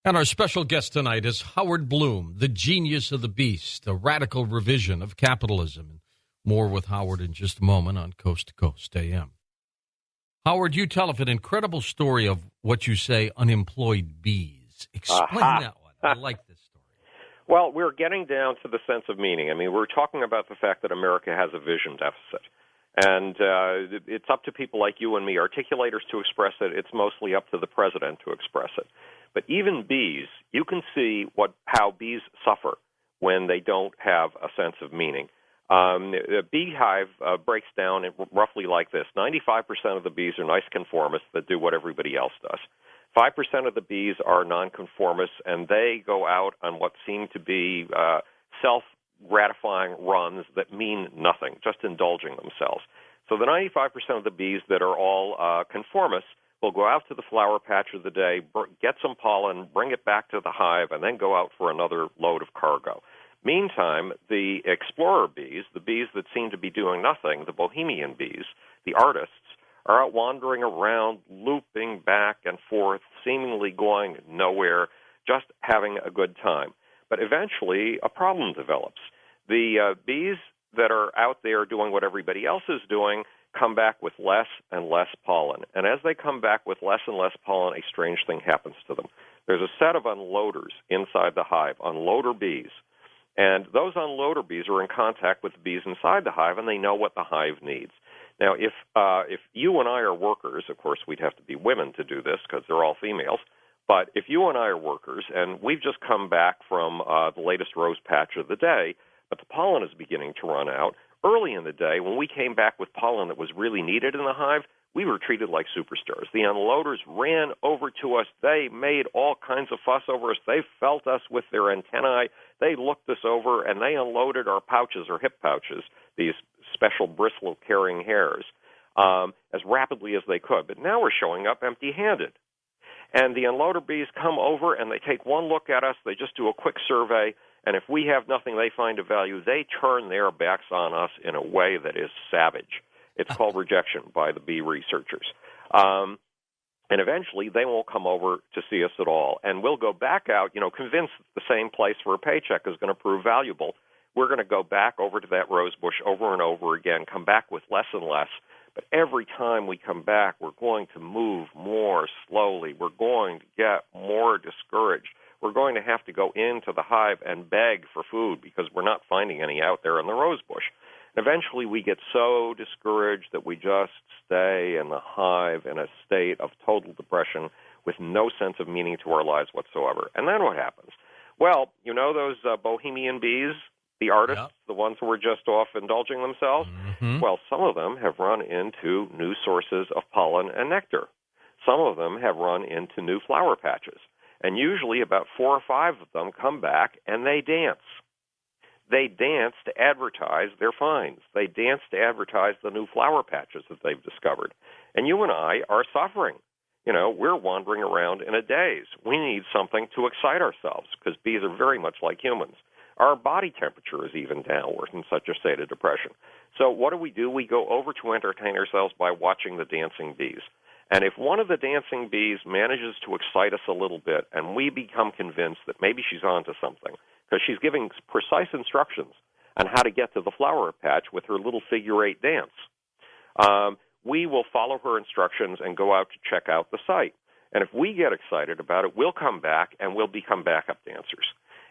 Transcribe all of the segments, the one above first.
And our special guest tonight is Howard Bloom, the genius of the beast, a radical revision of capitalism. More with Howard in just a moment on Coast to Coast AM. Howard, you tell of an incredible story of what you say unemployed bees. Explain that one. I like this story. Well, we're getting down to the sense of meaning. I mean, we're talking about the fact that America has a vision deficit. And it's up to people like you and me, articulators, to express it. It's mostly up to the president to express it. But even bees, you can see how bees suffer when they don't have a sense of meaning. The beehive breaks down roughly like this. 95% of the bees are nice conformists that do what everybody else does. 5% of the bees are nonconformists, and they go out on what seem to be self-gratifying runs that mean nothing, just indulging themselves. So the 95% of the bees that are all conformists will go out to the flower patch of the day, get some pollen, bring it back to the hive, and then go out for another load of cargo. Meantime, the explorer bees, the bees that seem to be doing nothing, the bohemian bees, the artists, are out wandering around, looping back and forth, seemingly going nowhere, just having a good time. But eventually, a problem develops. The bees that are out there doing what everybody else is doing come back with less and less pollen. And as they come back with less and less pollen, a strange thing happens to them. There's a set of unloaders inside the hive, unloader bees. And those unloader bees are in contact with the bees inside the hive, and they know what the hive needs. Now, if you and I are workers, of course, we'd have to be women to do this because they're all females, but if you and I are workers and we've just come back from the latest rose patch of the day, but the pollen is beginning to run out, early in the day, when we came back with pollen that was really needed in the hive, we were treated like superstars. The unloaders ran over to us. They made all kinds of fuss over us. They felt us with their antennae. They looked us over, and they unloaded our pouches, or hip pouches, these special bristle-carrying hairs, as rapidly as they could. But now we're showing up empty-handed. And the unloader bees come over, and they take one look at us. They just do a quick survey. And if we have nothing they find of value, they turn their backs on us in a way that is savage. It's called rejection by the bee researchers. And eventually, they won't come over to see us at all. And we'll go back out, convinced that the same place for a paycheck is going to prove valuable. We're going to go back over to that rose bush over and over again, come back with less and less. But every time we come back, we're going to move more slowly. We're going to get more discouraged. We're going to have to go into the hive and beg for food because we're not finding any out there in the rose bush. And eventually we get so discouraged that we just stay in the hive in a state of total depression with no sense of meaning to our lives whatsoever. And then what happens? Well, those bohemian bees, the artists, yep, the ones who were just off indulging themselves? Mm-hmm. Well, some of them have run into new sources of pollen and nectar. Some of them have run into new flower patches. And usually about 4 or 5 of them come back and they dance. They dance to advertise their finds. They dance to advertise the new flower patches that they've discovered. And you and I are suffering. We're wandering around in a daze. We need something to excite ourselves because bees are very much like humans. Our body temperature is even downward in such a state of depression. So what do? We go over to entertain ourselves by watching the dancing bees. And if one of the dancing bees manages to excite us a little bit and we become convinced that maybe she's onto something, because she's giving precise instructions on how to get to the flower patch with her little figure-8 dance, we will follow her instructions and go out to check out the site. And if we get excited about it, we'll come back and we'll become backup dancers.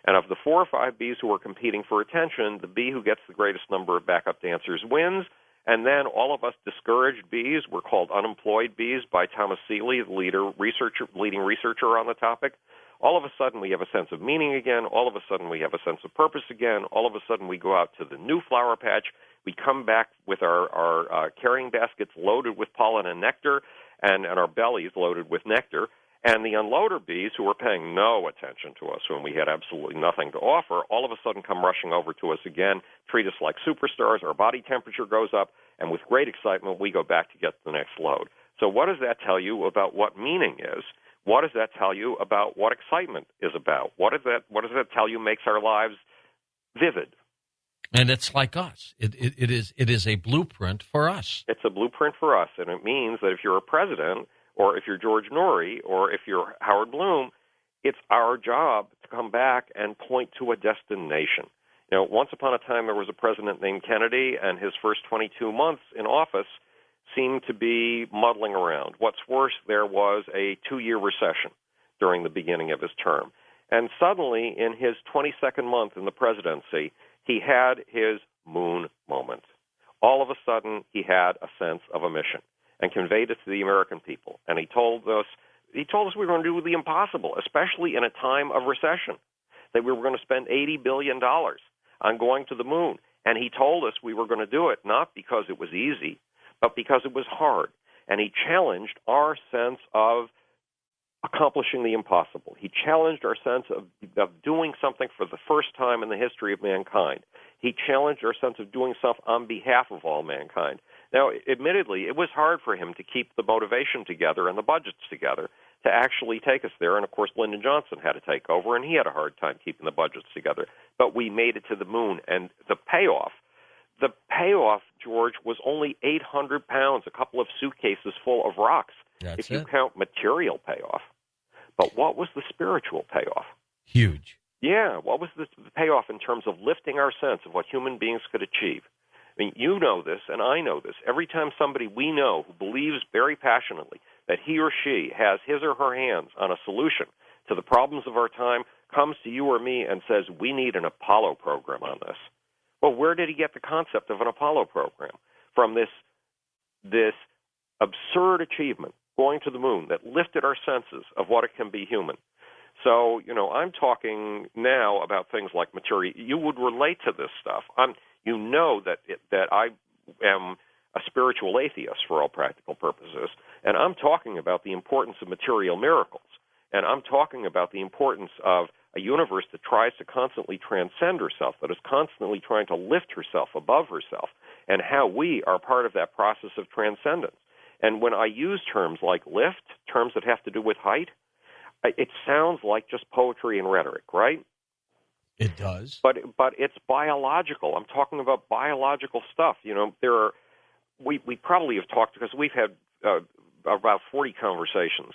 And of the 4 or 5 bees who are competing for attention, the bee who gets the greatest number of backup dancers wins. And then all of us discouraged bees, we're called unemployed bees by Thomas Seeley, the leading researcher on the topic. All of a sudden we have a sense of meaning again. All of a sudden we have a sense of purpose again. All of a sudden we go out to the new flower patch. We come back with our carrying baskets loaded with pollen and nectar and our bellies loaded with nectar. And the unloader bees, who were paying no attention to us when we had absolutely nothing to offer, all of a sudden come rushing over to us again, treat us like superstars, our body temperature goes up, and with great excitement, we go back to get the next load. So what does that tell you about what meaning is? What does that tell you about what excitement is about? What does that tell you makes our lives vivid? And it's like us. It is a blueprint for us. It's a blueprint for us, and it means that if you're a president, or if you're George Norrie, or if you're Howard Bloom, it's our job to come back and point to a destination. Once upon a time there was a president named Kennedy, and his first 22 months in office seemed to be muddling around. What's worse, there was a 2-year recession during the beginning of his term. And suddenly, in his 22nd month in the presidency, he had his moon moment. All of a sudden, he had a sense of a mission and conveyed it to the American people. And he told us we were going to do the impossible, especially in a time of recession, that we were going to spend $80 billion on going to the moon. And he told us we were going to do it not because it was easy, but because it was hard. And he challenged our sense of accomplishing the impossible. He challenged our sense of doing something for the first time in the history of mankind. He challenged our sense of doing stuff on behalf of all mankind. Now, admittedly, it was hard for him to keep the motivation together and the budgets together to actually take us there. And, of course, Lyndon Johnson had to take over, and he had a hard time keeping the budgets together. But we made it to the moon, and the payoff, George, was only 800 pounds, a couple of suitcases full of rocks, if you count material payoff. But what was the spiritual payoff? Huge. Yeah, what was the payoff in terms of lifting our sense of what human beings could achieve? I mean, you know this, and I know this. Every time somebody we know who believes very passionately that he or she has his or her hands on a solution to the problems of our time comes to you or me and says, we need an Apollo program on this. Well, where did he get the concept of an Apollo program? From this absurd achievement, going to the moon, that lifted our senses of what it can be human. So, I'm talking now about things like material. You would relate to this stuff. You know that I am a spiritual atheist for all practical purposes, and I'm talking about the importance of material miracles, and I'm talking about the importance of a universe that tries to constantly transcend herself, that is constantly trying to lift herself above herself, and how we are part of that process of transcendence. And when I use terms like lift, terms that have to do with height, it sounds like just poetry and rhetoric, right? It does. But it's biological. I'm talking about biological stuff. We probably have talked, because we've had about 40 conversations,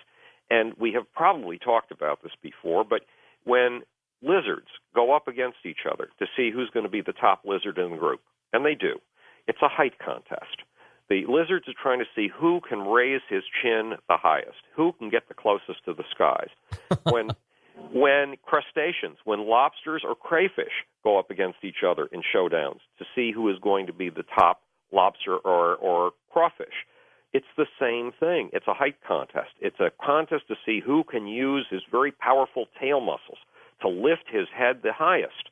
and we have probably talked about this before, but when lizards go up against each other to see who's going to be the top lizard in the group, and they do, it's a height contest. The lizards are trying to see who can raise his chin the highest, who can get the closest to the skies. When crustaceans, when lobsters or crayfish go up against each other in showdowns to see who is going to be the top lobster or crawfish, it's the same thing. It's a height contest. It's a contest to see who can use his very powerful tail muscles to lift his head the highest.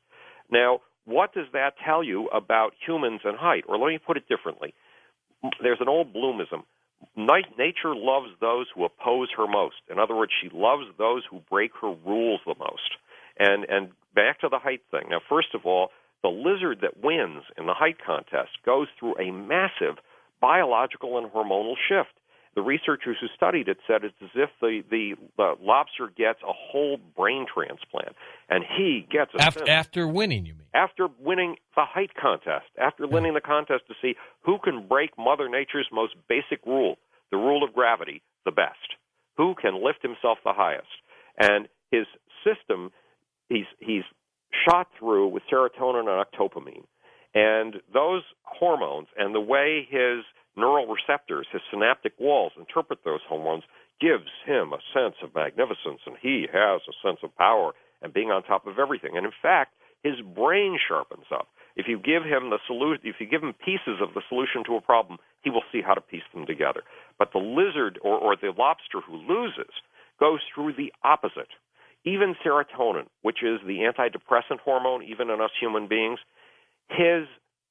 Now, what does that tell you about humans and height? Or let me put it differently. There's an old Bloomism. Nature loves those who oppose her most. In other words, she loves those who break her rules the most. And back to the height thing. Now, first of all, the lizard that wins in the height contest goes through a massive biological and hormonal shift. The researchers who studied it said it's as if the lobster gets a whole brain transplant, and he gets after winning, you mean? After winning the height contest, after winning the contest to see who can break Mother Nature's most basic rule, the rule of gravity, the best, who can lift himself the highest. And his system, he's shot through with serotonin and octopamine. And those hormones and the way his neural receptors, his synaptic walls, interpret those hormones gives him a sense of magnificence, and he has a sense of power and being on top of everything. And in fact, his brain sharpens up. If you give him if you give him pieces of the solution to a problem, he will see how to piece them together. But the lizard or the lobster who loses goes through the opposite. Even serotonin, which is the antidepressant hormone, even in us human beings, his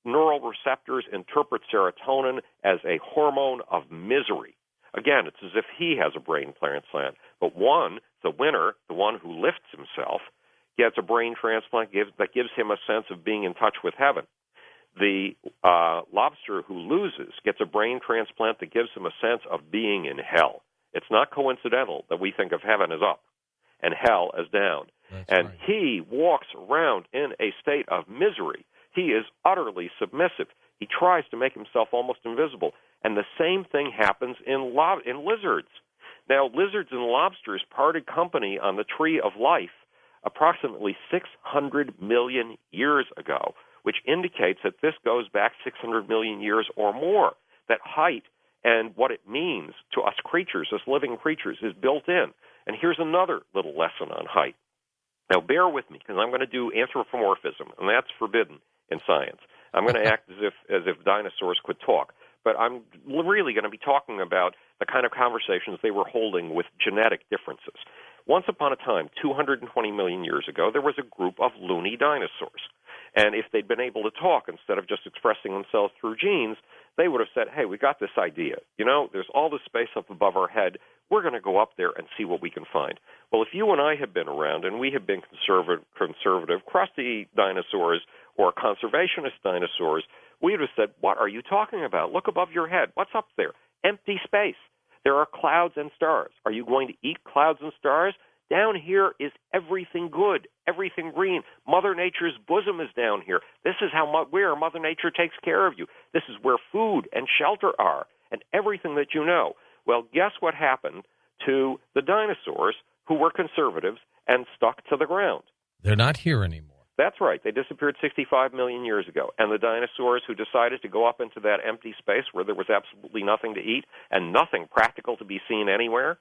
neural receptors interpret serotonin as a hormone of misery. Again, it's as if he has a brain transplant. But the winner, the one who lifts himself, gets a brain transplant that gives him a sense of being in touch with heaven. The lobster who loses gets a brain transplant that gives him a sense of being in hell. It's not coincidental that we think of heaven as up and hell as down. Right. He walks around in a state of misery. He is utterly submissive. He tries to make himself almost invisible. And the same thing happens in lizards. Now, lizards and lobsters parted company on the tree of life approximately 600 million years ago, which indicates that this goes back 600 million years or more, that height and what it means to us creatures, us living creatures, is built in. And here's another little lesson on height. Now, bear with me, because I'm going to do anthropomorphism, and that's forbidden in science. I'm going to act as if dinosaurs could talk. But I'm really going to be talking about the kind of conversations they were holding with genetic differences. Once upon a time, 220 million years ago, there was a group of loony dinosaurs. And if they'd been able to talk instead of just expressing themselves through genes, they would have said, hey, we got this idea. You know, there's all this space up above our head. We're going to go up there and see what we can find. Well, if you and I have been around and we have been conservative, crusty dinosaurs or conservationist dinosaurs, we would have said, what are you talking about? Look above your head. What's up there? Empty space. There are clouds and stars. Are you going to eat clouds and stars? Down here is everything good, everything green. Mother Nature's bosom is down here. This is where Mother Nature takes care of you. This is where food and shelter are and everything that you know. Well, guess what happened to the dinosaurs who were conservatives and stuck to the ground? They're not here anymore. That's right. They disappeared 65 million years ago. And the dinosaurs who decided to go up into that empty space where there was absolutely nothing to eat and nothing practical to be seen anywhere?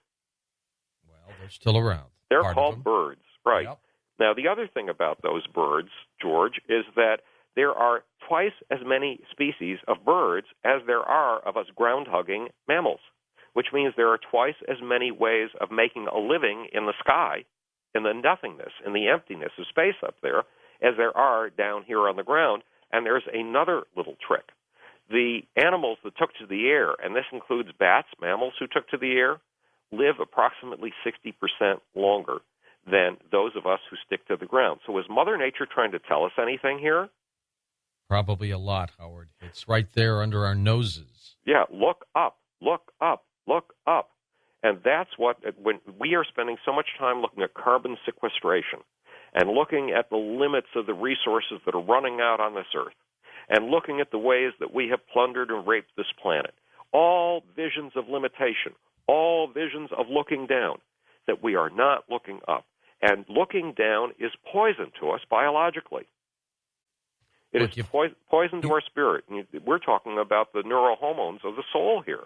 Well, they're still around. They're called birds, right. Yep. Now, the other thing about those birds, George, is that there are twice as many species of birds as there are of us ground-hugging mammals, which means there are twice as many ways of making a living in the sky, in the nothingness, in the emptiness of space up there, as there are down here on the ground. And there's another little trick. The animals that took to the air, and this includes bats, mammals who took to the air, live approximately 60% longer than those of us who stick to the ground. So is Mother Nature trying to tell us anything here? Probably a lot, Howard. It's right there under our noses. Yeah, look up, look up, look up. And that's what, when we are spending so much time looking at carbon sequestration and looking at the limits of the resources that are running out on this earth and looking at the ways that we have plundered and raped this planet, all visions of limitation, all visions of looking down, that we are not looking up. And looking down is poison to us biologically. It is poison to our spirit. We're talking about the neurohormones of the soul here.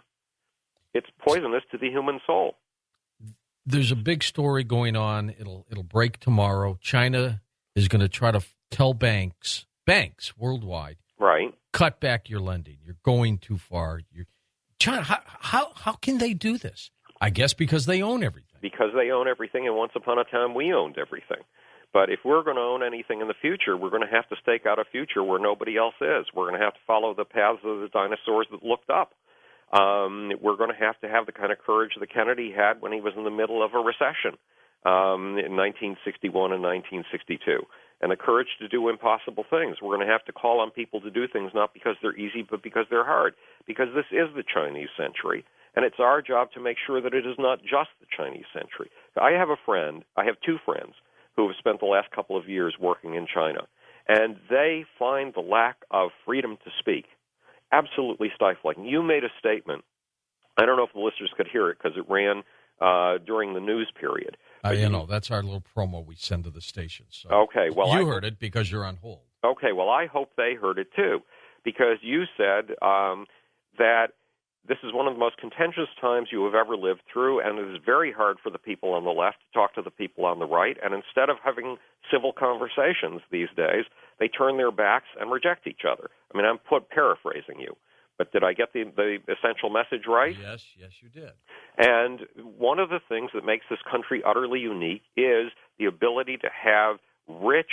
It's poisonous to the human soul. There's a big story going on. It'll break tomorrow. China is going to try to tell banks worldwide, right, cut back your lending. You're going too far. China, how can they do this? I guess because they own everything. Because they own everything, and once upon a time we owned everything. But if we're going to own anything in the future, we're going to have to stake out a future where nobody else is. We're going to have to follow the paths of the dinosaurs that looked up. We're going to have the kind of courage that Kennedy had when he was in the middle of a recession in 1961 and 1962, and the courage to do impossible things. We're going to have to call on people to do things not because they're easy, but because they're hard, because this is the Chinese century, and it's our job to make sure that it is not just the Chinese century. I have two friends who have spent the last couple of years working in China, and they find the lack of freedom to speak absolutely stifling. You made a statement. I don't know if the listeners could hear it because it ran during the news period. That's our little promo we send to the station. So okay, well, you heard it because you're on hold. Okay, well, I hope they heard it too, because you said that this is one of the most contentious times you have ever lived through, and it is very hard for the people on the left to talk to the people on the right, and instead of having civil conversations these days, they turn their backs and reject each other. I mean, I'm paraphrasing you, but did I get the essential message right? Yes, you did. And one of the things that makes this country utterly unique is the ability to have rich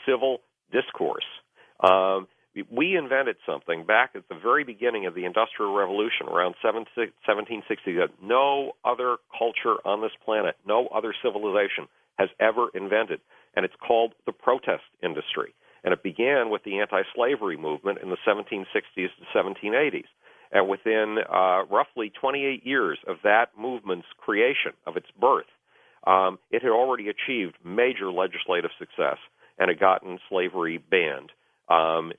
civil discourse. We invented something back at the very beginning of the Industrial Revolution, around 1760, that no other culture on this planet, no other civilization has ever invented, and it's called the protest industry. And it began with the anti-slavery movement in the 1760s to 1780s. And within roughly 28 years of that movement's creation, of its birth, it had already achieved major legislative success and had gotten slavery banned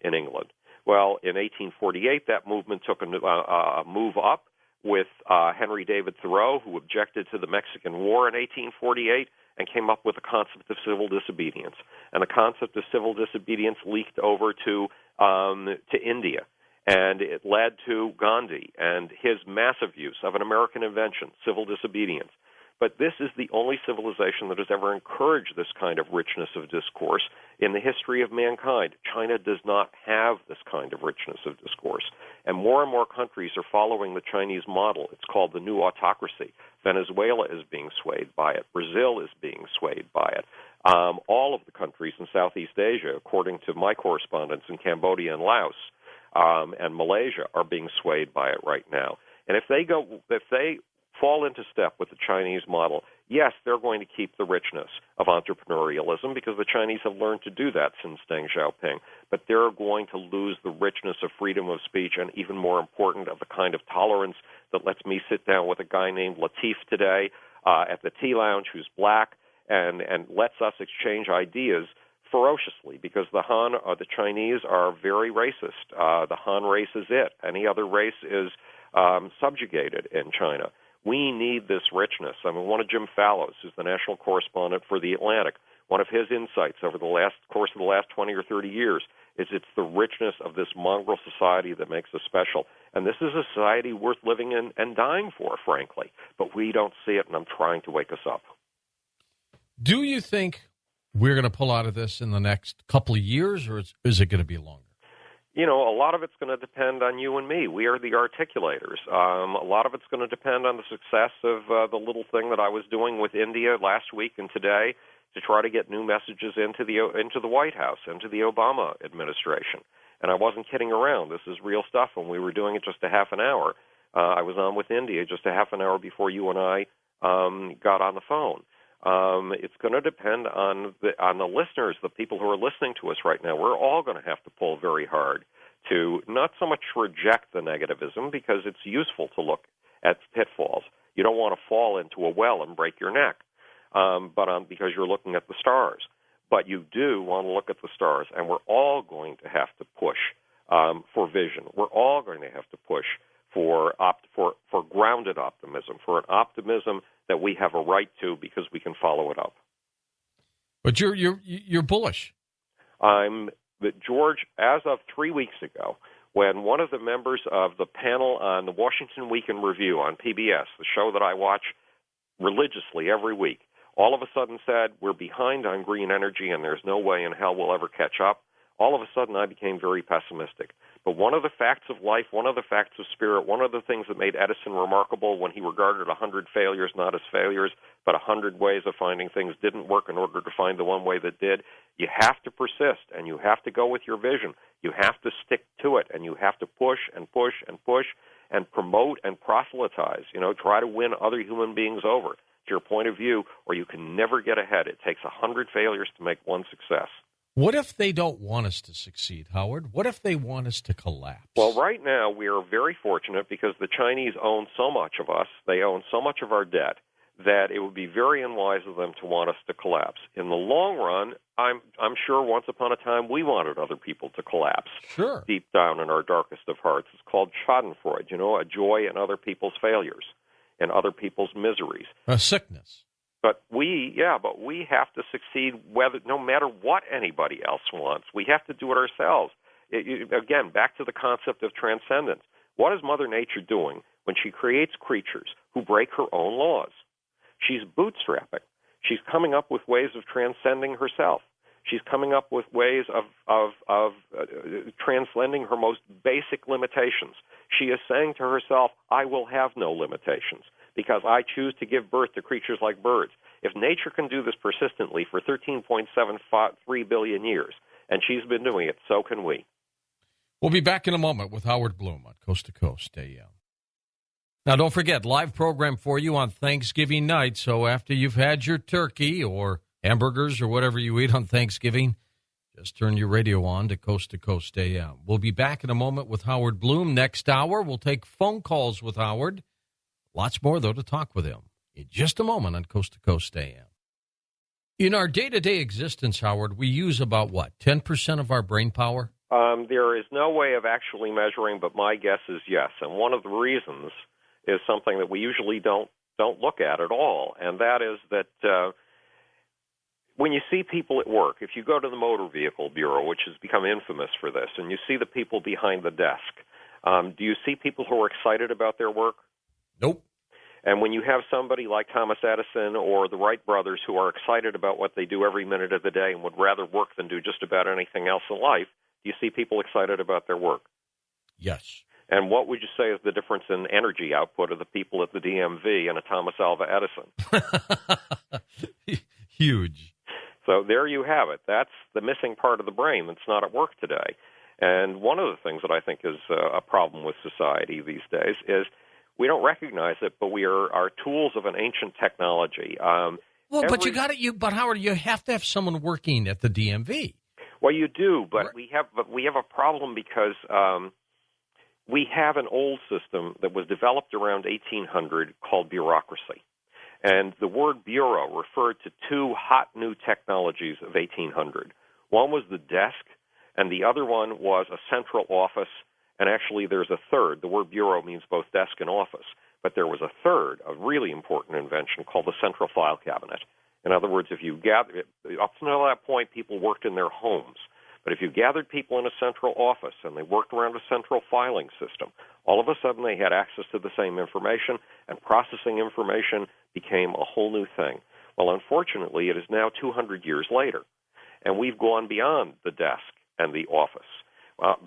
in England. Well, in 1848, that movement took a move up with Henry David Thoreau, who objected to the Mexican War in 1848 and came up with the concept of civil disobedience. And the concept of civil disobedience leaked over to India, and it led to Gandhi and his massive use of an American invention, civil disobedience. But this is the only civilization that has ever encouraged this kind of richness of discourse in the history of mankind. China does not have this kind of richness of discourse. And more countries are following the Chinese model. It's called the new autocracy. Venezuela is being swayed by it. Brazil is being swayed by it. All of the countries in Southeast Asia, according to my correspondents in Cambodia and Laos and Malaysia, are being swayed by it right now. And if they fall into step with the Chinese model, yes, they're going to keep the richness of entrepreneurialism because the Chinese have learned to do that since Deng Xiaoping, but they're going to lose the richness of freedom of speech and, even more important, of the kind of tolerance that lets me sit down with a guy named Latif today at the tea lounge who's black and lets us exchange ideas ferociously, because the Han, the Chinese, are very racist. The Han race is it. Any other race is subjugated in China. We need this richness. I mean, one of Jim Fallows, who's the national correspondent for The Atlantic, one of his insights over the course of the last 20 or 30 years is it's the richness of this mongrel society that makes us special. And this is a society worth living in and dying for, frankly. But we don't see it, and I'm trying to wake us up. Do you think we're going to pull out of this in the next couple of years, or is it going to be longer? You know, a lot of it's going to depend on you and me. We are the articulators. A lot of it's going to depend on the success of the little thing that I was doing with India last week and today to try to get new messages into the White House, into the Obama administration. And I wasn't kidding around. This is real stuff, and we were doing it just a half an hour. I was on with India just a half an hour before you and I got on the phone. It's going to depend on the listeners, the people who are listening to us right now. We're all going to have to pull very hard to not so much reject the negativism, because it's useful to look at pitfalls. You don't want to fall into a well and break your neck, because you're looking at the stars. But you do want to look at the stars, and we're all going to have to push for vision. We're all going to have to push for grounded optimism, for an optimism that we have a right to because we can follow it up. But you're bullish. George, as of 3 weeks ago, when one of the members of the panel on the Washington Week in Review on PBS, the show that I watch religiously every week, all of a sudden said, we're behind on green energy and there's no way in hell we'll ever catch up, all of a sudden I became very pessimistic. But one of the facts of life, one of the facts of spirit, one of the things that made Edison remarkable when he regarded 100 failures not as failures, but 100 ways of finding things didn't work in order to find the one way that did, you have to persist, and you have to go with your vision. You have to stick to it, and you have to push and push and push and promote and proselytize, try to win other human beings over to your point of view, or you can never get ahead. It takes 100 failures to make one success. What if they don't want us to succeed, Howard? What if they want us to collapse? Well, right now we are very fortunate because the Chinese own so much of us, they own so much of our debt, that it would be very unwise of them to want us to collapse. In the long run, I'm sure once upon a time we wanted other people to collapse. Sure. Deep down in our darkest of hearts. It's called schadenfreude, a joy in other people's failures and other people's miseries. A sickness. But we have to succeed no matter what anybody else wants. We have to do it ourselves. Again, back to the concept of transcendence. What is Mother Nature doing when she creates creatures who break her own laws? She's bootstrapping. She's coming up with ways of transcending herself. She's coming up with ways of transcending her most basic limitations. She is saying to herself, I will have no limitations, because I choose to give birth to creatures like birds. If nature can do this persistently for 13.73 billion years, and she's been doing it, so can we. We'll be back in a moment with Howard Bloom on Coast to Coast AM. Now, don't forget, live program for you on Thanksgiving night, so after you've had your turkey or hamburgers or whatever you eat on Thanksgiving, just turn your radio on to Coast AM. We'll be back in a moment with Howard Bloom. Next hour, we'll take phone calls with Howard. Lots more, though, to talk with him in just a moment on Coast AM. In our day-to-day existence, Howard, we use about, 10% of our brain power? There is no way of actually measuring, but my guess is yes. And one of the reasons is something that we usually don't look at all, and that is that when you see people at work, if you go to the Motor Vehicle Bureau, which has become infamous for this, and you see the people behind the desk, do you see people who are excited about their work? Nope. And when you have somebody like Thomas Edison or the Wright brothers who are excited about what they do every minute of the day and would rather work than do just about anything else in life, do you see people excited about their work? Yes. And what would you say is the difference in energy output of the people at the DMV and a Thomas Alva Edison? Huge. So there you have it. That's the missing part of the brain that's not at work today. And one of the things that I think is a problem with society these days is we don't recognize it, but we are tools of an ancient technology. But Howard, you have to have someone working at the DMV. Well, you do, but we have a problem because we have an old system that was developed around 1800 called bureaucracy. And the word bureau referred to two hot new technologies of 1800. One was the desk, and the other one was a central office. And actually, there's a third. The word bureau means both desk and office. But there was a third, a really important invention called the central file cabinet. In other words, if you gather, up until that point, people worked in their homes. But if you gathered people in a central office and they worked around a central filing system, all of a sudden they had access to the same information, and processing information became a whole new thing. Well, unfortunately, it is now 200 years later, and we've gone beyond the desk and the office.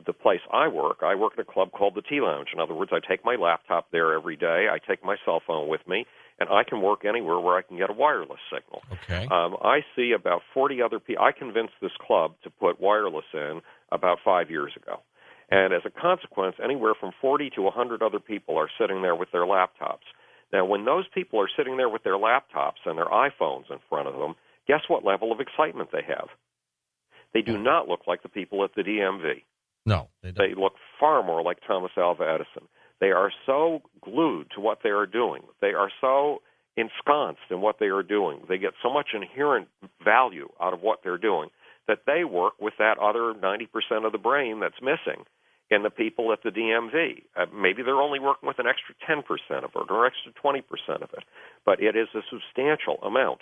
The place I work at a club called the Tea Lounge. In other words, I take my laptop there every day. I take my cell phone with me, and I can work anywhere where I can get a wireless signal. Okay. I see about 40 other people. I convinced this club to put wireless in about 5 years ago. And as a consequence, anywhere from 40 to 100 other people are sitting there with their laptops. Now, when those people are sitting there with their laptops and their iPhones in front of them, guess what level of excitement they have? They do not look like the people at the DMV. No, they don't. They look far more like Thomas Alva Edison. They are so glued to what they are doing. They are so ensconced in what they are doing. They get so much inherent value out of what they're doing that they work with that other 90% of the brain that's missing in the people at the DMV. Maybe they're only working with an extra 10% of it or extra 20% of it, but it is a substantial amount.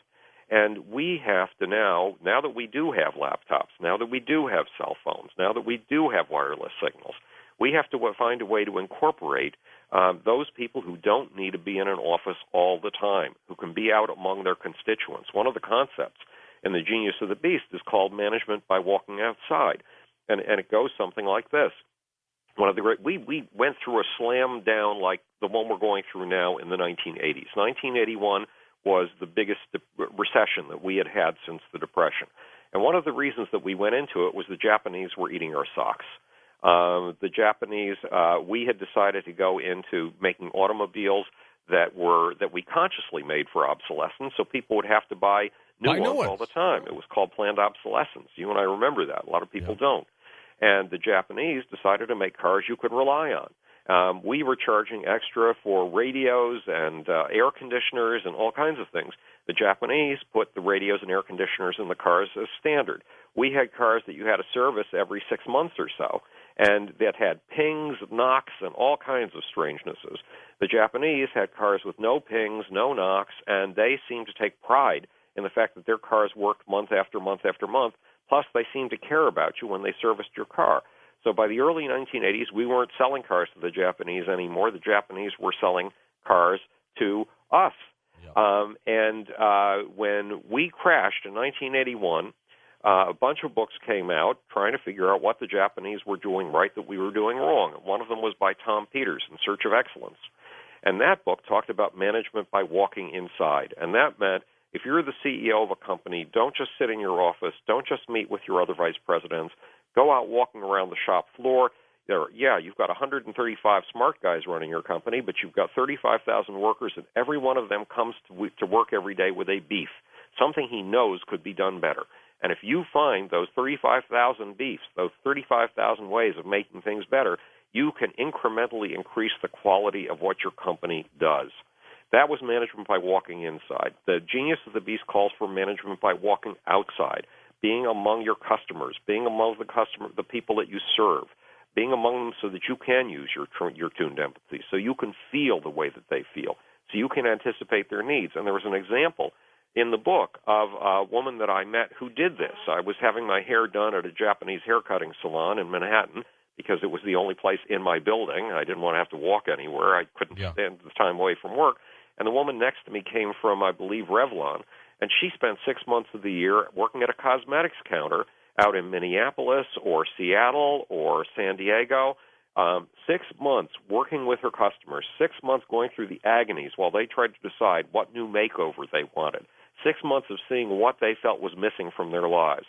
And we have to now that we do have laptops, now that we do have cell phones, now that we do have wireless signals, we have to find a way to incorporate those people who don't need to be in an office all the time, who can be out among their constituents. One of the concepts in The Genius of the Beast is called management by walking outside. And it goes something like this. We went through a slam down like the one we're going through now in the 1980s. 1981 was the biggest recession that we had since the Depression. And one of the reasons that we went into it was the Japanese were eating our socks. The Japanese, we had decided to go into making automobiles that we consciously made for obsolescence, so people would have to buy new ones all the time. It was called planned obsolescence. You and I remember that. A lot of people don't. And the Japanese decided to make cars you could rely on. We were charging extra for radios and air conditioners and all kinds of things. The Japanese put the radios and air conditioners in the cars as standard. We had cars that you had to service every 6 months or so, and that had pings, knocks, and all kinds of strangenesses. The Japanese had cars with no pings, no knocks, and they seemed to take pride in the fact that their cars worked month after month after month, plus they seemed to care about you when they serviced your car. So by the early 1980s, we weren't selling cars to the Japanese anymore. The Japanese were selling cars to us. Yeah. When we crashed in 1981, a bunch of books came out trying to figure out what the Japanese were doing right that we were doing wrong. One of them was by Tom Peters, In Search of Excellence. And that book talked about management by walking inside. And that meant if you're the CEO of a company, don't just sit in your office. Don't just meet with your other vice presidents. Go out walking around the shop floor. You've got 135 smart guys running your company, but you've got 35,000 workers, and every one of them comes to work every day with a beef, something he knows could be done better. And if you find those 35,000 beefs, those 35,000 ways of making things better, you can incrementally increase the quality of what your company does. That was management by walking inside. The Genius of the Beast calls for management by walking outside, being among your customers, being among the people that you serve, being among them so that you can use your tuned empathy, so you can feel the way that they feel, so you can anticipate their needs. And there was an example in the book of a woman that I met who did this. I was having my hair done at a Japanese haircutting salon in Manhattan because it was the only place in my building. I didn't want to have to walk anywhere. I couldn't stand the time away from work. And the woman next to me came from, I believe, Revlon, and she spent 6 months of the year working at a cosmetics counter out in Minneapolis or Seattle or San Diego. 6 months working with her customers, 6 months going through the agonies while they tried to decide what new makeover they wanted, 6 months of seeing what they felt was missing from their lives.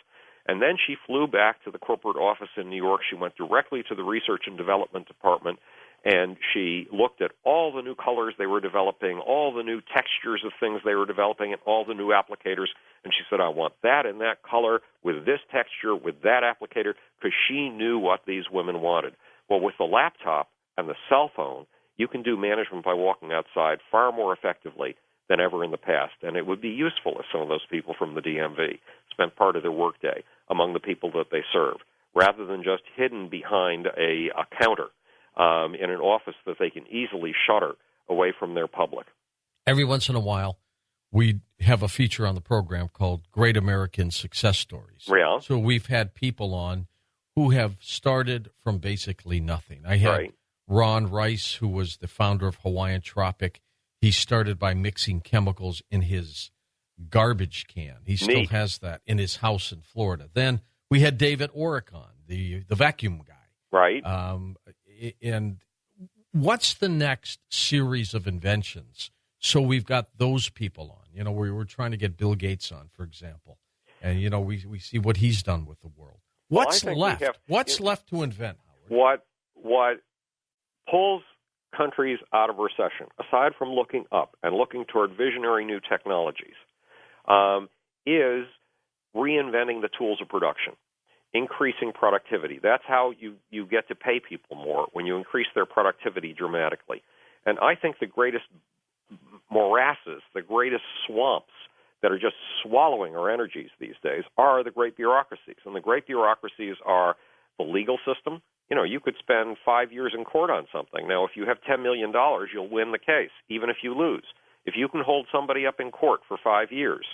And then she flew back to the corporate office in New York. She went directly to the research and development department, and she looked at all the new colors they were developing, all the new textures of things they were developing, and all the new applicators. And she said, I want that in that color with this texture, with that applicator, because she knew what these women wanted. Well, with the laptop and the cell phone, you can do management by walking outside far more effectively than ever in the past. And it would be useful if some of those people from the DMV spent part of their workday among the people that they serve, rather than just hidden behind a counter in an office that they can easily shutter away from their public. Every once in a while, we have a feature on the program called Great American Success Stories. Yeah. So we've had people on who have started from basically nothing. I had Ron Rice, who was the founder of Hawaiian Tropic. He started by mixing chemicals in his garbage can. He still has that in his house in Florida. Then we had David Oricon, the vacuum guy. Right. And what's the next series of inventions? So we've got those people on. You know, we were trying to get Bill Gates on, for example. And, you know, we see what he's done with the world. What's left? What's left to invent, Howard? What pulls countries out of recession, aside from looking up and looking toward visionary new technologies, is reinventing the tools of production, increasing productivity. That's how you get to pay people more, when you increase their productivity dramatically. And I think the greatest morasses, the greatest swamps that are just swallowing our energies these days are the great bureaucracies. And the great bureaucracies are the legal system. You know, you could spend 5 years in court on something. Now, if you have $10 million, you'll win the case, even if you lose. If you can hold somebody up in court for 5 years,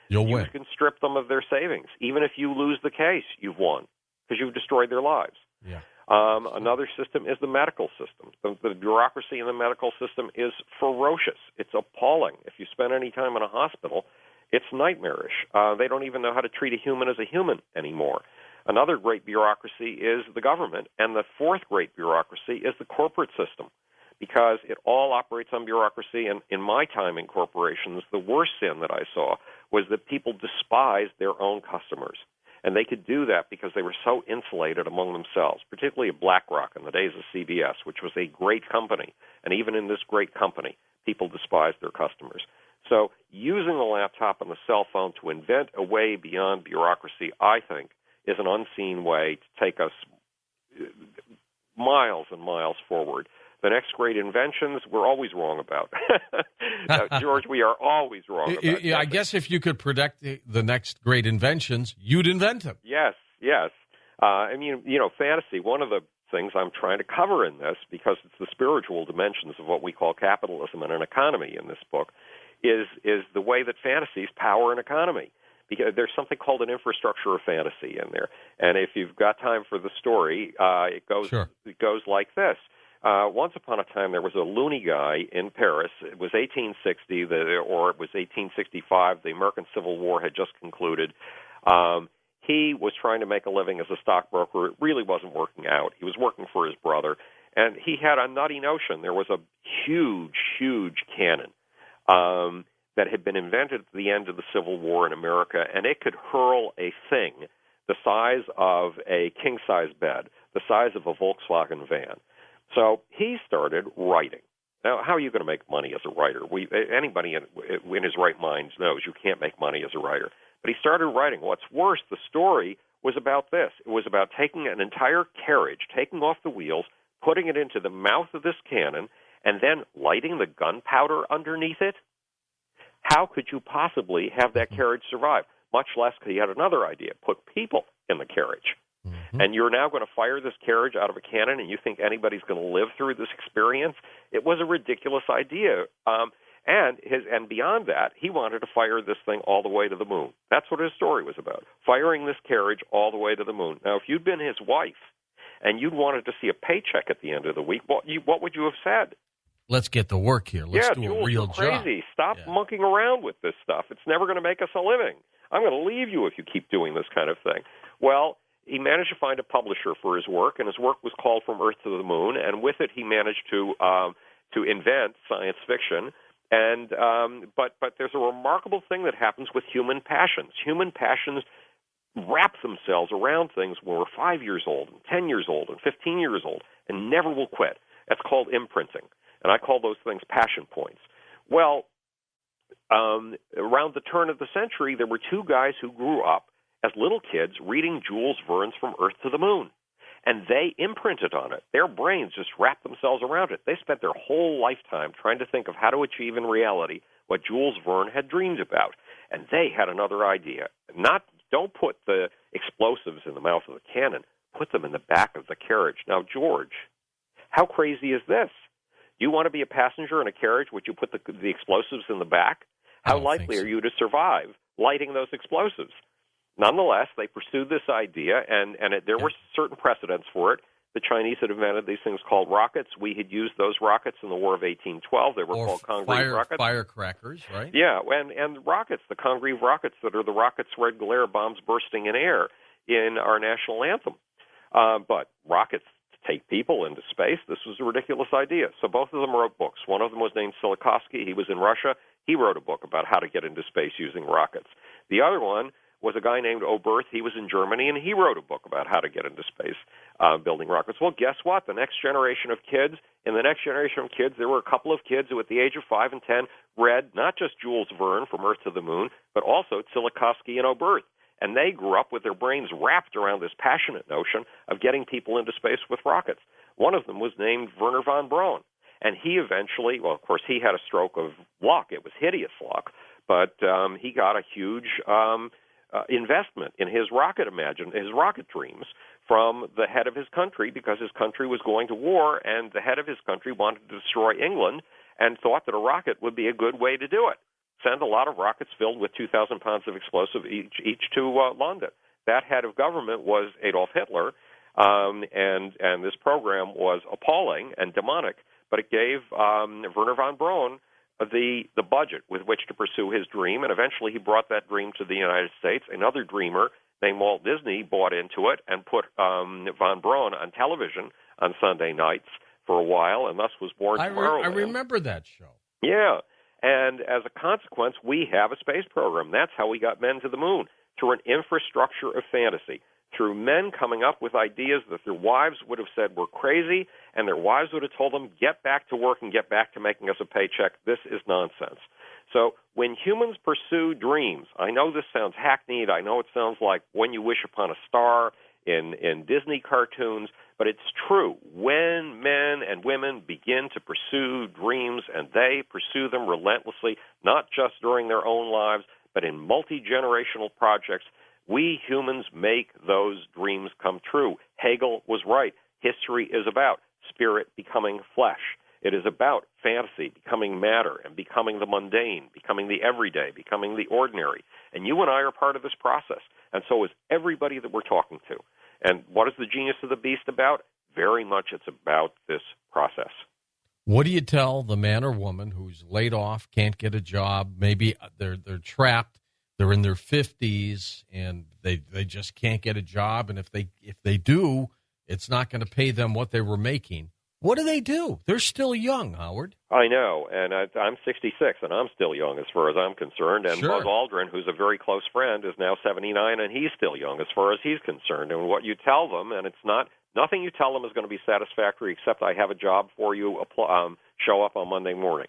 you can strip them of their savings. Even if you lose the case, you've won, because you've destroyed their lives. Yeah. Another system is the medical system. The bureaucracy in the medical system is ferocious. It's appalling. If you spend any time in a hospital, it's nightmarish. They don't even know how to treat a human as a human anymore. Another great bureaucracy is the government. And the fourth great bureaucracy is the corporate system, because it all operates on bureaucracy. And in my time in corporations, the worst sin that I saw was that people despised their own customers. And they could do that because they were so insulated among themselves, particularly at BlackRock in the days of CBS, which was a great company. And even in this great company, people despised their customers. So using the laptop and the cell phone to invent a way beyond bureaucracy, I think, is an unseen way to take us miles and miles forward. The next great inventions, we're always wrong about. George, we are always wrong about. I guess if you could predict the next great inventions, you'd invent them. Yes. I mean, you know, fantasy, one of the things I'm trying to cover in this, because it's the spiritual dimensions of what we call capitalism and an economy in this book, is the way that fantasies power an economy. Because there's something called an infrastructure of fantasy in there. And if you've got time for the story, it goes like this. Once upon a time, there was a loony guy in Paris. It was 1860, or it was 1865. The American Civil War had just concluded. He was trying to make a living as a stockbroker. It really wasn't working out. He was working for his brother. And he had a nutty notion. There was a huge cannon that had been invented at the end of the Civil War in America, and it could hurl a thing the size of a king-size bed, the size of a Volkswagen van. So he started writing. Now, how are you going to make money as a writer? Anybody in his right mind knows you can't make money as a writer. But he started writing. What's worse, the story was about this. It was about taking an entire carriage, taking off the wheels, putting it into the mouth of this cannon, and then lighting the gunpowder underneath it. How could you possibly have that carriage survive? Much less, because he had another idea, put people in the carriage. and you're now going to fire this carriage out of a cannon, and you think anybody's going to live through this experience? It was a ridiculous idea. And beyond that, he wanted to fire this thing all the way to the moon. That's what his story was about, firing this carriage all the way to the moon. Now, if you'd been his wife and you'd wanted to see a paycheck at the end of the week, what would you have said? Let's get to work here. Let's do Jules, a real you're job. crazy. Stop monkeying around with this stuff. It's never going to make us a living. I'm going to leave you if you keep doing this kind of thing. Well, he managed to find a publisher for his work, and his work was called From Earth to the Moon, and with it he managed to invent science fiction. And but there's a remarkable thing that happens with human passions. Human passions wrap themselves around things when we're 5 years old, and 10 years old, and 15 years old, and never will quit. That's called imprinting, and I call those things passion points. Well, around the turn of the century, there were two guys who grew up as little kids reading Jules Verne's From Earth to the Moon. And they imprinted on it. Their brains just wrapped themselves around it. They spent their whole lifetime trying to think of how to achieve in reality what Jules Verne had dreamed about. And they had another idea. Don't put the explosives in the mouth of the cannon. Put them in the back of the carriage. Now, George, how crazy is this? You want to be a passenger in a carriage? Would you put the explosives in the back? How likely are you to survive lighting those explosives? Nonetheless, they pursued this idea, and there were certain precedents for it. The Chinese had invented these things called rockets. We had used those rockets in the War of 1812. They were called Congreve rockets. Firecrackers, right? Yeah, and rockets, the Congreve rockets that are the rockets' red glare bombs bursting in air in our national anthem. But rockets to take people into space, this was a ridiculous idea. So both of them wrote books. One of them was named Tsiolkovsky. He was in Russia. He wrote a book about how to get into space using rockets. The other one was a guy named Oberth. He was in Germany, and he wrote a book about how to get into space building rockets. Well, guess what? In the next generation of kids, there were a couple of kids who at the age of 5 and 10 read not just Jules Verne, From Earth to the Moon, but also Tsiolkovsky and Oberth. And they grew up with their brains wrapped around this passionate notion of getting people into space with rockets. One of them was named Wernher von Braun. And he eventually, well, of course, he had a stroke of luck. It was hideous luck. But he got a huge investment in his rocket dreams from the head of his country, because his country was going to war, and the head of his country wanted to destroy England and thought that a rocket would be a good way to do it. Send a lot of rockets filled with 2,000 pounds of explosive each to London. That head of government was Adolf Hitler, and this program was appalling and demonic, but it gave Wernher von Braun the budget with which to pursue his dream, and eventually he brought that dream to the United States. Another dreamer named Walt Disney bought into it and put von Braun on television on Sunday nights for a while, and thus was born Tomorrowland. I remember that show. Yeah, and as a consequence, we have a space program. That's how we got men to the moon, through an infrastructure of fantasy, through men coming up with ideas that their wives would have said were crazy, and their wives would have told them, get back to work and get back to making us a paycheck. This is nonsense. So when humans pursue dreams, I know this sounds hackneyed, I know it sounds like When You Wish Upon a Star in Disney cartoons, but it's true. When men and women begin to pursue dreams, and they pursue them relentlessly, not just during their own lives, but in multi-generational projects, we humans make those dreams come true. Hegel was right. History is about spirit becoming flesh. It is about fantasy becoming matter and becoming the mundane, becoming the everyday, becoming the ordinary. And you and I are part of this process, and so is everybody that we're talking to. And what is the genius of the beast about? Very much it's about this process. What do you tell the man or woman who's laid off, can't get a job, maybe they're trapped, they're in their 50s, and they just can't get a job, and if they do, it's not going to pay them what they were making? What do? They're still young, Howard. I know, and I'm 66, and I'm still young as far as I'm concerned. And Sure. Buzz Aldrin, who's a very close friend, is now 79, and he's still young as far as he's concerned. And what you tell them, and it's nothing you tell them is going to be satisfactory except I have a job for you, show up on Monday morning.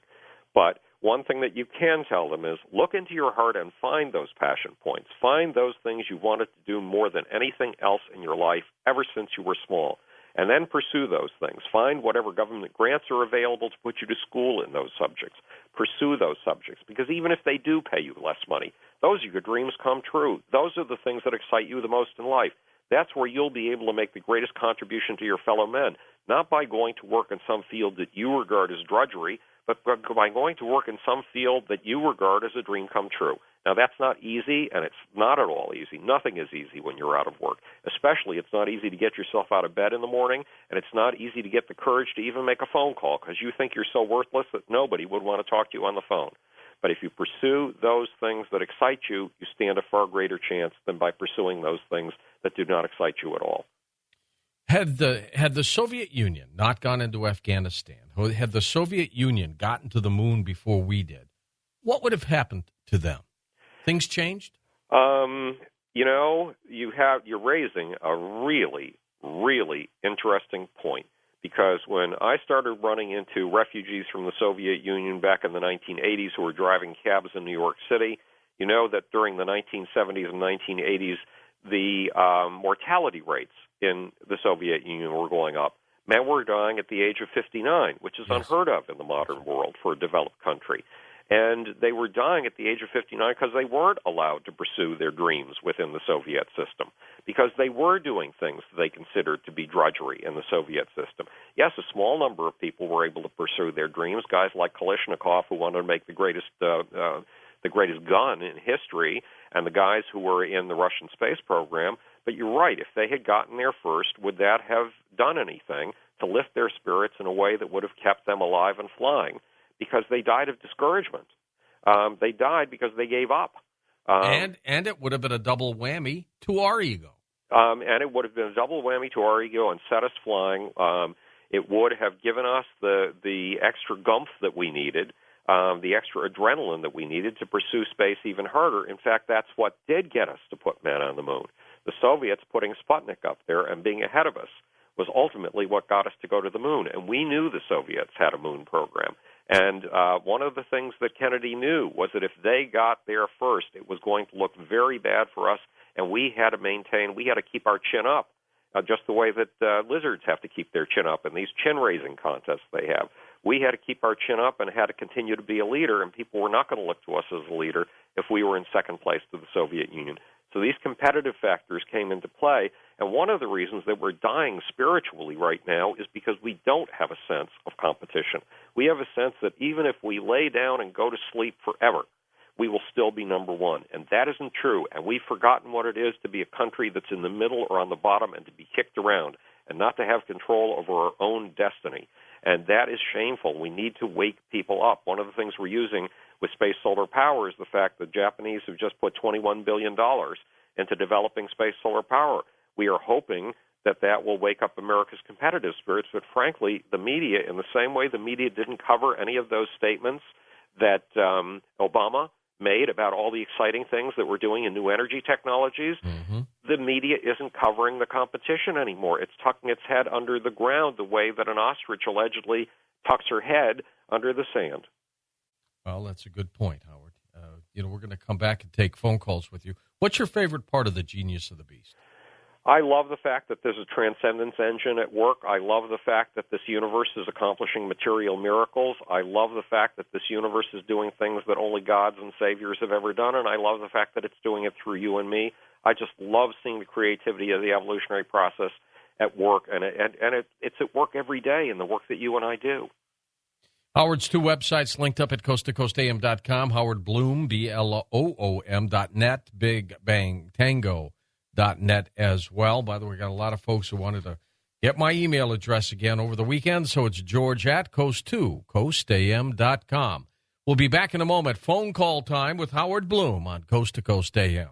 But one thing that you can tell them is look into your heart and find those passion points. Find those things you wanted to do more than anything else in your life ever since you were small. And then pursue those things. Find whatever government grants are available to put you to school in those subjects. Pursue those subjects, because even if they do pay you less money, those are your dreams come true. Those are the things that excite you the most in life. That's where you'll be able to make the greatest contribution to your fellow men, not by going to work in some field that you regard as drudgery, but by going to work in some field that you regard as a dream come true. Now, that's not easy, and it's not at all easy. Nothing is easy when you're out of work. Especially, it's not easy to get yourself out of bed in the morning, and it's not easy to get the courage to even make a phone call because you think you're so worthless that nobody would want to talk to you on the phone. But if you pursue those things that excite you, you stand a far greater chance than by pursuing those things that do not excite you at all. Had the Soviet Union not gone into Afghanistan, or had the Soviet Union gotten to the moon before we did, what would have happened to them? Things changed? You're raising a really, really interesting point, because when I started running into refugees from the Soviet Union back in the 1980s who were driving cabs in New York City, you know that during the 1970s and 1980s, the mortality rates in the Soviet Union were going up. Men were dying at the age of 59, which is unheard of in the modern world for a developed country. And they were dying at the age of 59 because they weren't allowed to pursue their dreams within the Soviet system, because they were doing things they considered to be drudgery in the Soviet system. Yes, a small number of people were able to pursue their dreams, guys like Kalashnikov, who wanted to make the greatest gun in history, and the guys who were in the Russian space program. But you're right, if they had gotten there first, would that have done anything to lift their spirits in a way that would have kept them alive and flying? Because they died of discouragement. They died because they gave up. And it would have been a double whammy to our ego. And it would have been a double whammy to our ego and set us flying. It would have given us the extra gumph that we needed, the extra adrenaline that we needed to pursue space even harder. In fact, that's what did get us to put men on the moon. The Soviets putting Sputnik up there and being ahead of us was ultimately what got us to go to the moon. And we knew the Soviets had a moon program. And one of the things that Kennedy knew was that if they got there first, it was going to look very bad for us, and we had to keep our chin up, just the way that lizards have to keep their chin up in these chin-raising contests they have. We had to keep our chin up and had to continue to be a leader, and people were not going to look to us as a leader if we were in second place to the Soviet Union. So these competitive factors came into play, and one of the reasons that we're dying spiritually right now is because we don't have a sense of competition. We have a sense that even if we lay down and go to sleep forever, we will still be number one, and that isn't true, and we've forgotten what it is to be a country that's in the middle or on the bottom and to be kicked around and not to have control over our own destiny, and that is shameful. We need to wake people up. One of the things we're using with space solar power is the fact that Japanese have just put $21 billion into developing space solar power. We are hoping that will wake up America's competitive spirits, but frankly, the media, in the same way the media didn't cover any of those statements that Obama made about all the exciting things that we're doing in new energy technologies, the media isn't covering the competition anymore. It's tucking its head under the ground the way that an ostrich allegedly tucks her head under the sand. Well, that's a good point, Howard. We're going to come back and take phone calls with you. What's your favorite part of the Genius of the Beast? I love the fact that there's a transcendence engine at work. I love the fact that this universe is accomplishing material miracles. I love the fact that this universe is doing things that only gods and saviors have ever done, and I love the fact that it's doing it through you and me. I just love seeing the creativity of the evolutionary process at work, and it's at work every day in the work that you and I do. Howard's two websites linked up at coasttocoastam.com, HowardBloom, BLOOM.net, BigBangTango.net as well. By the way, we got a lot of folks who wanted to get my email address again over the weekend, so it's George@coasttocoastam.com. We'll be back in a moment. Phone call time with Howard Bloom on Coast to Coast AM.